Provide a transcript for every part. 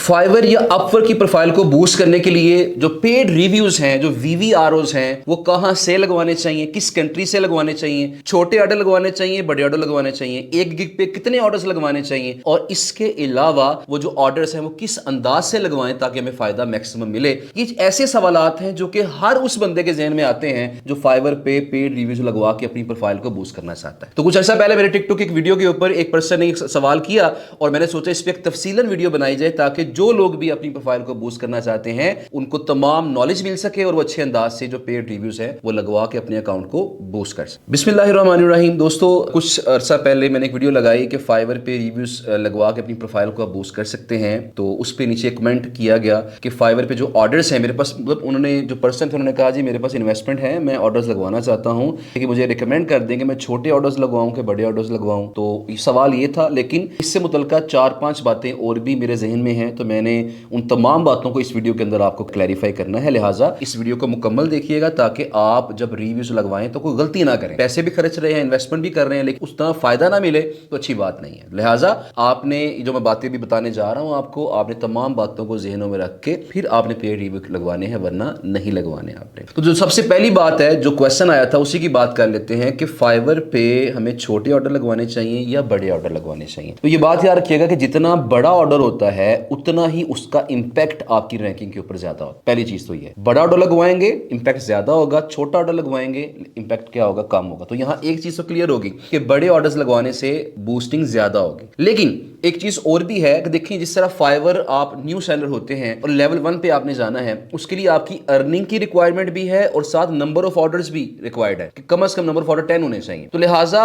Fibre या Upwork की profile को बूस्ट करने के लिए जो पेड रिव्यूज हैं, जो वीवीआरओज हैं, वो कहां से लगवाने चाहिए, किस कंट्री से लगवाने चाहिए, छोटे ऑर्डर लगवाने चाहिए, बड़े ऑर्डर लगवाने चाहिए, एक गिग पे कितने ऑर्डर्स लगवाने चाहिए, और इसके अलावा वो जो ऑर्डर्स हैं वो किस अंदाज से लगवाएं ताकि हमें फायदा मैक्सिमम मिले। ये ऐसे सवालात हैं जो कि हर उस बंदे के जहन में आते हैं जो फाइवर पे पेड रिव्यूज लगवा के अपनी प्रोफाइल को बूस्ट करना चाहता है। तो कुछ अर्सा पहले मेरे टिकटॉक एक वीडियो के ऊपर एक पर्सन ने एक सवाल किया और मैंने सोचा इस पे एक तफसीलन वीडियो बनाई जाए ताकि जो लोग भी अपनी प्रोफाइल को बूस्ट करना चाहते हैं उनको तमाम नॉलेज मिल सके और वो अच्छे अंदाज से जो पेड रिव्यूज है वो लगवा के अपने अकाउंट को बूस्ट कर सके। बिस्मिल्लाहिर्रहमानिर्रहीम। दोस्तों, कुछ अर्सा पहले मैंने एक वीडियो लगाई कि फाइवर पे रिव्यूज लगवा के अपनी प्रोफाइल को आप बूस्ट कर सकते हैं। तो उस पे नीचे कमेंट किया गया कि फाइवर पे जो ऑर्डर्स हैं मेरे पास, मतलब उन्होंने जो पर्सन थे उन्होंने कहा जी मेरे पास इन्वेस्टमेंट है, मैं ऑर्डर्स लगवाना चाहता हूं कि मुझे रिकमेंड कर दें कि मैं छोटे ऑर्डर्स लगवाऊं कि बड़े ऑर्डर्स लगवाऊं। तो सवाल ये था, लेकिन इससे मुतल्लिका 4-5 बातें और भी मेरे जहन में हैं, तो मैंने उन तमाम बातों को इस वीडियो के अंदर आपको क्लैरिफाई करना है। लिहाजा इस वीडियो को मुकम्मल देखिएगा ताकि आप जब रिव्यूज लगवाएं तो कोई गलती ना करें। पैसे भी खर्च रहे हैं, इन्वेस्टमेंट भी कर रहे हैं, लेकिन उतना फायदा ना मिले तो अच्छी बात नहीं है। लिहाजा आपने जो मैं बातें भी बताने जा रहा हूं आपको, आपने तमाम बातों को जहनों में रख के फिर आपने पेड रिव्यू लगवाने हैं, वरना नहीं लगवाने आपने। तो जो सबसे पहली बात है, जो क्वेश्चन आया था उसी की बात कर लेते हैं कि फाइवर पे हमें छोटे ऑर्डर लगवाने चाहिए या बड़े ऑर्डर लगवाने चाहिए। तो ये बात याद रखिएगा कि जितना बड़ा ऑर्डर होता है उतना ही उसका इंपैक्ट आपकी रैंकिंग के ऊपर ज्यादा होता है। पहली चीज तो ये, बड़ा ऑर्डर लगवाएंगे इंपैक्ट ज्यादा होगा, छोटा ऑर्डर लगवाएंगे इंपैक्ट क्या होगा, कम होगा। तो यहां एक चीज तो क्लियर होगी कि बड़े ऑर्डर्स लगवाने से बूस्टिंग ज्यादा होगी। लेकिन एक चीज और भी है कि देखिए, जिस तरह फाइवर आप न्यू सेलर होते हैं और लेवल 1 पे आपने जाना है, उसके लिए आपकी अर्निंग की रिक्वायरमेंट भी है और साथ नंबर ऑफ ऑर्डर्स भी रिक्वायर्ड है कि कम से कम नंबर ऑफ ऑर्डर 10 होने चाहिए। तो लिहाजा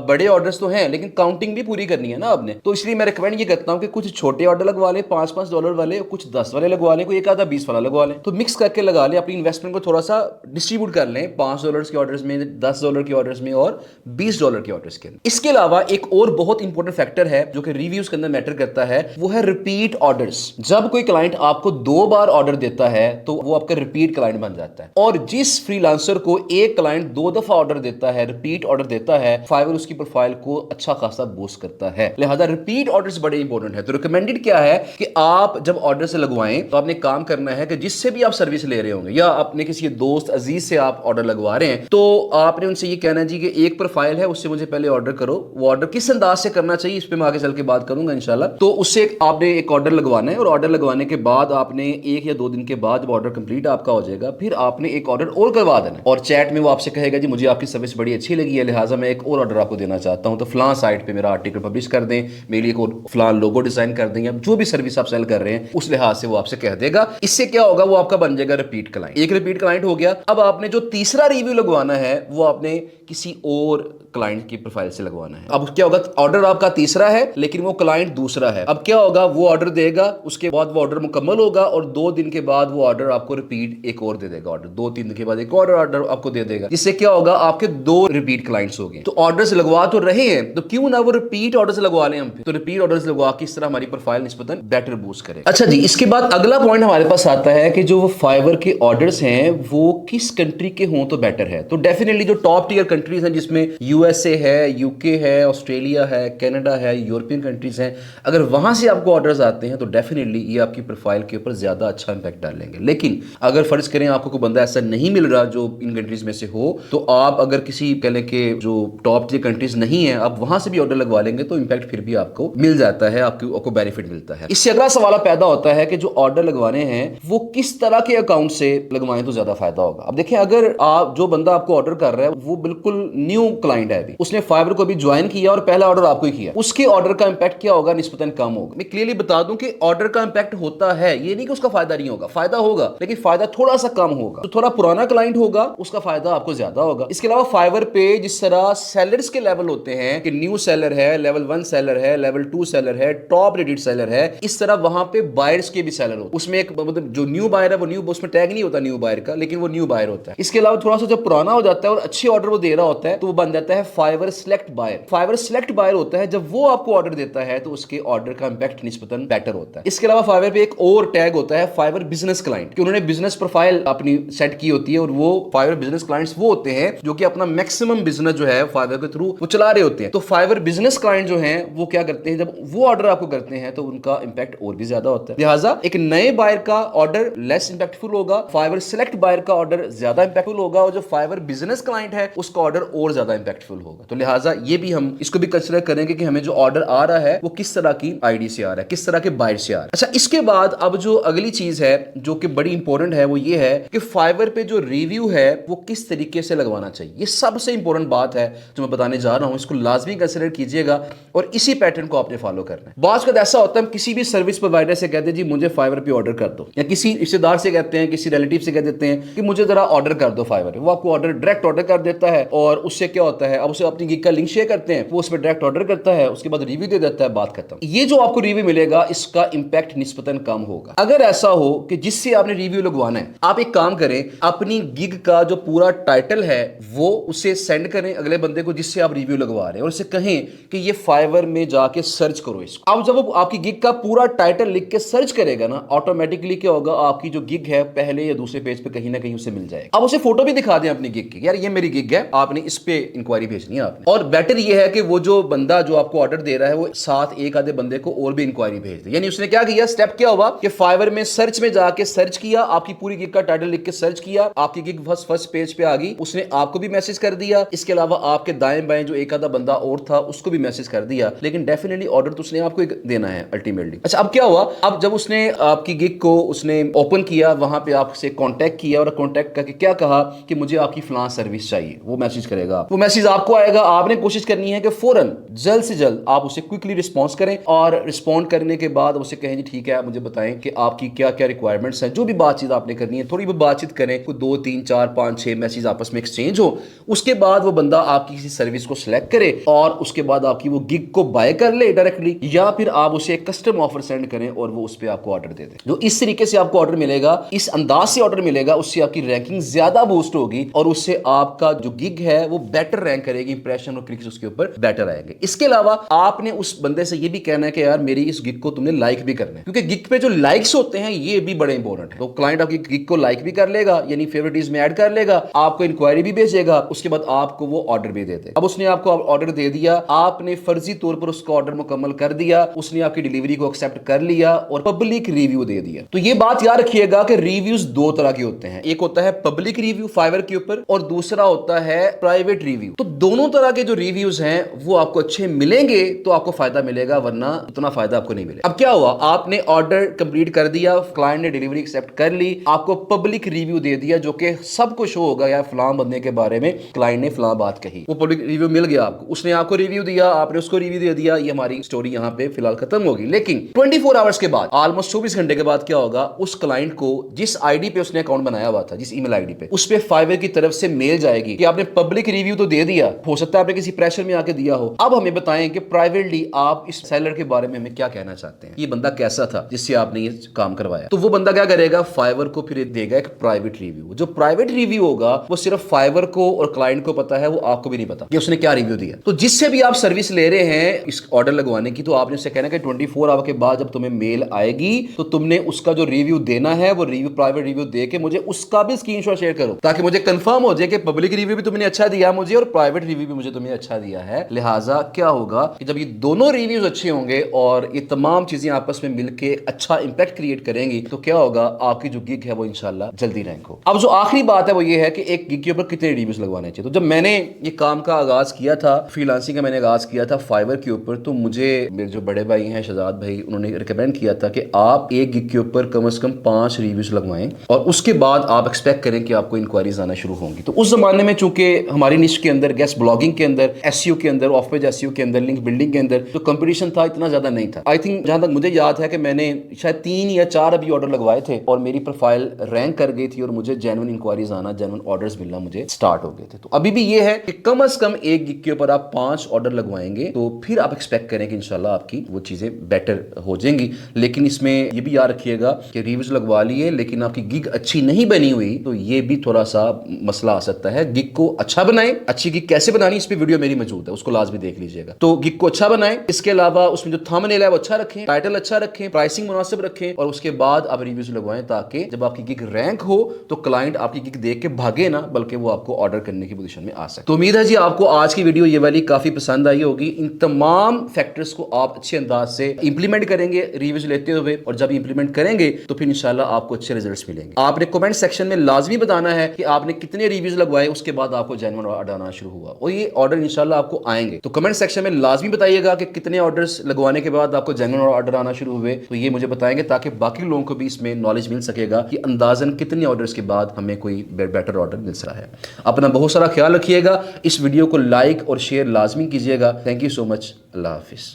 बड़े ऑर्डर्स तो हैं लेकिन काउंटिंग भी पूरी करनी है ना आपने। तो इसलिए मैं रिकमेंड ये करता हूं कि कुछ छोटे ऑर्डर लगवा ले, $5-5 वाले, कुछ 10 वाले लगवा लें, कोई एक आधा 20 वाला लगवा लें। तो मिक्स करके लगा लें, अपनी इन्वेस्टमेंट को थोड़ा सा डिस्ट्रीब्यूट कर लें $5 के ऑर्डर्स में, $10 के ऑर्डर्स में और $20 के ऑर्डर्स के। इसके अलावा एक और बहुत इंपॉर्टेंट फैक्टर है जो कि रिव्यूज के अंदर मैटर करता है, वो है रिपीट ऑर्डर्स। जब कोई क्लाइंट आपको 2 बार ऑर्डर देता है तो वो आपका रिपीट क्लाइंट बन जाता है, और जिस फ्रीलांसर को एक क्लाइंट 2 दफा ऑर्डर देता है, रिपीट ऑर्डर देता है, फाइवर उसकी प्रोफाइल को अच्छा खासा बूस्ट करता है। लिहाजा रिपीट ऑर्डर्स बड़े इंपॉर्टेंट है। तो रिकमेंडेड क्या है कि आप जब ऑर्डर से लगवाएं तो आपने काम करना है कि जिससे भी आप सर्विस ले रहे होंगे या अपने किसी दोस्त अजीज से आप ऑर्डर लगवा रहे हैं, तो आपने उनसे ये कहना जी कि एक प्रोफाइल है उससे मुझे पहले ऑर्डर करो। वो ऑर्डर किस अंदाज से करना चाहिए इस पे मैं आगे चल के बात करूंगा इंशाल्लाह। तो उससे आपने एक ऑर्डर लगवाना है और ऑर्डर लगवाने के बाद आपने 1 या 2 दिन के बाद जब ऑर्डर कंप्लीट आपका हो जाएगा, फिर आपने एक ऑर्डर और करवा देना है और चैट में वो आपसे कहेगा जी मुझे आपकी सर्विस बड़ी अच्छी लगी है, लिहाजा मैं एक और ऑर्डर आपको देना चाहता हूं, तो फलां साइट पे मेरा आर्टिकल पब्लिश कर दें, मेरे लिए एक फलां लोगो डिजाइन कर दें, या जो भी सर्विस आप सेल कर रहे हैं उस लिहाज से वो आपसे कह देगा। इससे क्या होगा, वो आपका बन जाएगा रिपीट क्लाइंट। एक रिपीट क्लाइंट हो गया। अब आपने जो तीसरा रिव्यू लगवाना है वो आपने किसी और क्लाइंट की प्रोफाइल से लगवाना है। अब क्या होगा, ऑर्डर आपका तीसरा है लेकिन वो क्लाइंट दूसरा है। अब क्या होगा, वो ऑर्डर देगा, उसके बाद वो ऑर्डर मुकम्मल होगा और 2 दिन के बाद वो ऑर्डर आपको रिपीट एक और दे देगा। ऑर्डर 2-3 दिन के बाद एक और ऑर्डर आपको दे देगा, जिससे क्या होगा, आपके 2 रिपीट क्लाइंट्स हो गए। तो ऑर्डर्स लगवा तो रहे हैं तो क्यों ना वो रिपीट ऑर्डर्स लगवा लें हम। तो रिपीट ऑर्डर्स लगवा के इस तरह हमारी प्रोफाइल निस्बतन बेटर बूस्ट करे। अच्छा जी, इसके बाद अगला पॉइंट हमारे पास आता है कि जो वो फाइवर के ऑर्डर्स हैं वो किस कंट्री के हों तो बेटर है। तो डेफिनेटली जो टॉप टियर कंट्रीज हैं जिसमें यूएसए है, यूके है, ऑस्ट्रेलिया है, कनाडा है, यूरोपियन कंट्रीज हैं, अगर वहां से आपको ऑर्डर्स आते हैं तो डेफिनेटली ये आपकी प्रोफाइल के ऊपर ज्यादा अच्छा इंपैक्ट डालेंगे। लेकिन अगर फर्ज करें आपको कोई बंदा ऐसा नहीं मिल रहा जो इन कंट्रीज में से हो, तो आप अगर किसी कह लें कि जो टॉप टियर कंट्रीज नहीं है आप वहां से भी ऑर्डर लगवा लेंगे तो इंपैक्ट फिर भी आपको मिल जाता है, आपको बेनिफिट मिलता है। इससे अगला सवाल पैदा होता है कि जो ऑर्डर लगवाने हैं वो किस तरह के अकाउंट से लगवाएं तो ज्यादा फायदा होगा। अब देखिए, अगर आप जो बंदा आपको ऑर्डर कर रहा है वो बिल्कुल न्यू क्लाइंट है, अभी उसने फाइवर को भी ज्वाइन किया और पहला ऑर्डर आपको ही किया, उसके ऑर्डर का इंपैक्ट क्या होगा, निस्बतन कम होगा। मैं क्लियरली बता दूं कि ऑर्डर का इंपैक्ट होता है, ये नहीं कि उसका फायदा नहीं होगा, फायदा होगा लेकिन फायदा थोड़ा सा कम होगा। तो थोड़ा पुराना क्लाइंट होगा उसका फायदा आपको ज्यादा होगा। इसके अलावा फाइवर पे जिस तरह सेलर्स के लेवल होते हैं कि न्यू सेलर है, लेवल 1 सेलर है, लेवल 2 सेलर है, टॉप रेटेड सेलर है, इस तरह वहां पे बायर्स के भी सेलर होते हैं। उसमें एक मतलब जो न्यू बायर है वो न्यू, उसमें टैग नहीं होता न्यू बायर का, लेकिन वो न्यू बायर होता है। इसके अलावा थोड़ा सा जब पुराना हो जाता है और अच्छे ऑर्डर वो दे रहा होता है तो वो बन जाता है Fiverr select buyer. Fiverr select buyer होता है जब वो आपको ऑर्डर देता है तो उसके ऑर्डर का इंपैक्ट निस्बतन बेटर होता है। इसके अलावा फाइवर पे एक और टैग होता है फाइवर बिजनेस क्लाइंट, कि उन्होंने बिजनेस प्रोफाइल अपनी सेट की होती है और वो फाइवर बिजनेस क्लाइंट्स वो होते हैं जो कि अपना मैक्सिमम बिजनेस जो है फाइवर के थ्रू वो चला रहे होते हैं। तो फाइवर बिजनेस क्लाइंट जो हैं वो क्या करते हैं, जब वो ऑर्डर आपको करते हैं तो उनका इंपैक्ट और भी ज्यादा होता है। लिहाजा एक नए बायर का ऑर्डर लेस इंपैक्टफुल होगा, फाइवर सेलेक्ट बायर का ऑर्डर ज्यादा इंपैक्टफुल होगा, और जो फाइवर बिजनेस क्लाइंट है उसका ऑर्डर और ज्यादा इंपैक्टफुल होगा। तो लिहाजा ये भी हम इसको भी कंसीडर करेंगे कि हमें जो ऑर्डर आ रहा है वो किस तरह की आईडी से आ रहा है, किस तरह के बायर से आ रहा है। अच्छा, इसके बाद अब जो अगली चीज है जो कि बड़ी इंपॉर्टेंट है वो ये है कि फाइवर पे जो रिव्यू है वो किस तरीके से लगवाना चाहिए। ये सबसे इंपॉर्टेंट बात है जो मैं बताने जा रहा हूं, इसको लाजमी कंसीडर कीजिएगा और इसी पैटर्न को आपने फॉलो करना है। बात का ऐसा होता है, हम किसी भी सर्विस प्रोवाइडर से कहते हैं जी मुझे फाइवर पे ऑर्डर कर दो, या किसी रिश्तेदार से कहते हैं, किसी रिलेटिव से कह देते हैं कि मुझे जरा ऑर्डर कर दो फाइवर पे, वो आपको ऑर्डर डायरेक्ट ऑर्डर कर देता है। और उससे क्या होता है, अब उसे अपनी गिग का लिंक शेयर करते हैं, वो उस पर डायरेक्ट ऑर्डर करता है, उसके बाद रिव्यू दे देता है, बात खत्म। ये जो आपको रिव्यू मिलेगा इसका इंपैक्ट निस्बतन कम होगा। अगर ऐसा हो कि जिससे आपने रिव्यू लगवाना है, आप एक काम करें, अपनी गिग का जो पूरा टाइटल है वो उसे सेंड करें अगले बंदे को जिससे आप रिव्यू लगवा रहे हैं, और उसे कहें कि ये फाइवर में जाके सर्च करो इसको। अब जब वो आपकी गिग का पूरा टाइटल लिख के सर्च करेगा ना, ऑटोमेटिकली क्या होगा, आपकी जो गिग है पहले या दूसरे पेज पे कहीं ना कहीं उसे मिल जाएगा। अब उसे फोटो भी दिखा दें अपनी गिग की, यार ये मेरी गिग है, आपने इस पे इंक्वायरी भेजनी है आपने। और बेटर ये है कि वो जो बंदा जो आपको ऑर्डर दे रहा है वो साथ एक आधे बंदे को और भी इंक्वायरी भेज दे। यानी उसने क्या किया, स्टेप क्या हुआ कि फाइवर में सर्च में जाके सर्च किया, आपकी पूरी गिग का टाइटल लिख के सर्च किया, आपकी गिग फर्स्ट पेज पे आ गई, उसने आपको भी मैसेज कर दिया, इसके अलावा आपके दाएं बाएं जो एक आधा बंदा और था उसको भी मैसेज कर दिया, लेकिन डेफिनेटली ऑर्डर तो उसने आपको देना है अल्टीमेटली। अच्छा, अब क्या हुआ, अब जब उसने आपकी गिग को उसने ओपन किया, वहां पे आपसे कांटेक्ट किया और कांटेक्ट करके क्या कहा कि मुझे आपकी फलां सर्विस चाहिए, वो मैसेज करेगा, वो मैसेज आपको आएगा। आपने कोशिश करनी है कि फौरन जल्द से जल्द आप उसे क्विकली रिस्पॉन्स करें, और रिस्पॉन्ड करने के बाद उसे कहें जी ठीक है, मुझे बताएं कि आपकी क्या क्या रिक्वायरमेंट्स हैं, जो भी बातचीत आपने करनी है, थोड़ी भी बातचीत करें, कोई 2 3 4 5 6 मैसेज आपस में एक्सचेंज हो। उसके बाद वो बंदा आपकी किसी सर्विस को सिलेक्ट करे और उसके बाद आपकी वो गिग को बाय कर ले डायरेक्टली, या फिर आप उसे एक कस्टम ऑफर सेंड करें और वो उस पर आपको ऑर्डर दे दे। जो इस तरीके से आपको ऑर्डर मिलेगा, इस अंदाज से ऑर्डर मिलेगा, उससे आपकी रैंकिंग ज्यादा बूस्ट होगी और उससे आपका जो गिग है वो बेटर रैंक करेगी, इंप्रेशन और क्लिक्स उसके ऊपर बेटर आएंगे। इसके अलावा आपने उस बंदे से ये भी कहना है कि यार मेरी इस गिग को तुमने लाइक भी करना है, क्योंकि गिग पे जो लाइक्स होते हैं ये भी बड़े इंपॉर्टेंट है। तो क्लाइंट आपकी गिग को लाइक भी कर लेगा, यानी फेवरेटिज में ऐड कर लेगा, आपको इंक्वायरी भी भेजेगा, उसके बाद आपको वो ऑर्डर भी दे देगा। अब उसने आपको ऑर्डर दे दिया, आपने फर्जी तौर पर उसका ऑर्डर मुकम्मल कर दिया, उसने आपकी डिलीवरी को एक्सेप्ट कर लिया और पब्लिक रिव्यू दे दिया। तो ये बात याद रखिएगा कि रिव्यूज दो तरह के होते हैं, एक होता है पब्लिक रिव्यू फाइवर के ऊपर और दूसरा होता है प्राइवेट रिव्यू। तो दोनों तरह के जो रिव्यूज हैं वो आपको अच्छे मिलेंगे तो आपको फायदा मिलेगा, वरना उतना फायदा आपको नहीं मिलेगा। अब क्या हुआ, आपने ऑर्डर कंप्लीट कर दिया, क्लाइंट ने डिलीवरी एक्सेप्ट कर ली, आपको पब्लिक रिव्यू दे दिया जो कि सबको शो होगा यार फलां बंदे के बारे में क्लाइंट ने फलां बात कही, वो पब्लिक रिव्यू मिल गया आपको, उसने आपको रिव्यू दिया, आपने उसको रिव्यू दे दिया, ये हमारी स्टोरी यहां पे फिलहाल खत्म होगी। लेकिन 24 आवर्स के बाद, ऑलमोस्ट 24 घंटे के बाद क्या होगा, उस क्लाइंट को जिस आईडी पे उसने अकाउंट बनाया हुआ था, जिस ईमेल आईडी पे, उस पे फाइवर की तरफ से मेल जाएगी कि आपने पब्लिक रिव्यू तो दे दिया, हो सकता है आपने किसी प्रेशर में आके दिया हो, अब हमें बताएं कि प्राइवेटली आप इस सेलर के बारे में हमें क्या कहना चाहते हैं, ये बंदा कैसा था जिससे आपने ये काम करवाया। तो वो बंदा क्या करेगा, फाइवर को फिर देगा एक प्राइवेट रिव्यू। जो प्राइवेट रिव्यू होगा वो सिर्फ फाइवर को और क्लाइंट को पता है, वो आपको भी नहीं पता कि उसने क्या रिव्यू दिया। तो जिससे भी आप सर्विस ले रहे हैं इस ऑर्डर लगवाने की, तो आपने उससे कहना कि 24 आवर के बाद जब तुम्हें मेल आएगी तो तुमने उसका जो रिव्यू देना है वो रिव्यू प्राइवेट रिव्यू दे के मुझे उसका भी स्क्रीनशॉट शेयर करो, ताकि मुझे कंफर्म हो जाए कि पब्लिक रिव्यू भी तुमने अच्छा दिया मुझे और प्राइवेट रिव्यू भी मुझे तुमने अच्छा दिया है। लिहाजा क्या होगा कि जब ये दोनों रिव्यूज अच्छे होंगे और ये तमाम चीजें आपस में मिलके अच्छा इंपैक्ट क्रिएट करेंगी, तो क्या होगा, आपकी जो गिग है वो इंशाल्लाह जल्दी रैंक हो। अब जो आखिरी बात है वो ये है कि एक गिग के ऊपर कितने रिव्यूज लगवाने चाहिए। तो जब मैंने ये काम का आगाज किया था, फ्रीलांसिंग का मैंने आगाज किया था फाइवर के ऊपर, तो मुझे मेरे जो बड़े भाई हैं शहजाद भाई, उन्होंने रिकमेंड किया था कि आप एक गिग के ऊपर कम से कम 5 रिव्यूज लगवाएं और उसके बाद आप एक्सपेक्ट करें कि आपको इंक्वायरीज आना शुरू होंगी। तो उस जमाने में चूंकि हमारी निश के अंदर, गेस्ट ब्लॉगिंग के अंदर, एसईओ के अंदर, ऑफ पेज एसईओ के अंदर, लिंक बिल्डिंग के अंदर जो कंपटीशन था इतना ज्यादा नहीं था। आई थिंक जहां तक मुझे याद है कि मैंने शायद 3 या 4 अभी ऑर्डर लगवाए थे और मेरी प्रोफाइल रैंक कर गई थी और मुझे जेन्युइन इंक्वायरीज आना, जेन्युइन ऑर्डर्स मिलना मुझे स्टार्ट हो गए थे। तो अभी भी ये है कि कम से कम एक गिग के ऊपर आप 5 ऑर्डर लगवाएंगे तो फिर आप एक्सपेक्ट करें कि इंशाल्लाह आपकी वो चीजें बेटर हो जाएंगी। लेकिन इसमें ये भी याद रखिएगा कि रिव्यूज लगवा लिए लेकिन आपकी गिग अच्छी नहीं बनी हुई तो ये भी थोड़ा सा मसला आ सकता है। गिग को अच्छा बनाएं, अच्छी गिग कैसे बनानी इस पे वीडियो मेरी मौजूद है, उसको लाजमी देख लीजिएगा। तो गिग को अच्छा बनाएं, इसके अलावा उसमें जो थंबनेल है वो अच्छा रखें, टाइटल अच्छा रखें, प्राइसिंग मुनासिब रखें और उसके बाद आप रिव्यूज लगवाएं ताकि जब आपकी गिग रैंक हो तो क्लाइंट आपकी गिग देख के भागे ना, बल्कि वो आपको ऑर्डर करने की पोजीशन में आ सके। तो उम्मीद है जी आपको आज की वीडियो ये वाली काफी पसंद आई होगी। इन तमाम फैक्टर्स को आप अच्छे अंदाज से इंप्लीमेंट करेंगे रहेंगे रिव्यूज लेते हुए, और जब इंप्लीमेंट करेंगे तो फिर इंशाल्लाह आपको अच्छे रिजल्ट्स मिलेंगे। आपने कमेंट सेक्शन में लाजमी बताना है कि आपने कितने रिव्यूज लगवाए, उसके बाद आपको जेन्युइन ऑर्डर आना शुरू हुआ, और ये ऑर्डर इंशाल्लाह आपको आएंगे। तो कमेंट सेक्शन में लाजमी बताइएगा कि कितने ऑर्डर्स लगवाने के बाद आपको जेन्युइन ऑर्डर आना शुरू हुए, तो ये मुझे बताएंगे ताकि बाकी लोगों को भी इसमें नॉलेज मिल सकेगा कि अंदाजन कितने ऑर्डर्स के बाद हमें कोई बेटर ऑर्डर मिल सकता है। अपना बहुत सारा ख्याल रखिएगा। इस वीडियो को लाइक और शेयर लाजमी कीजिएगा। Thank you so much. Allah हाफिज़।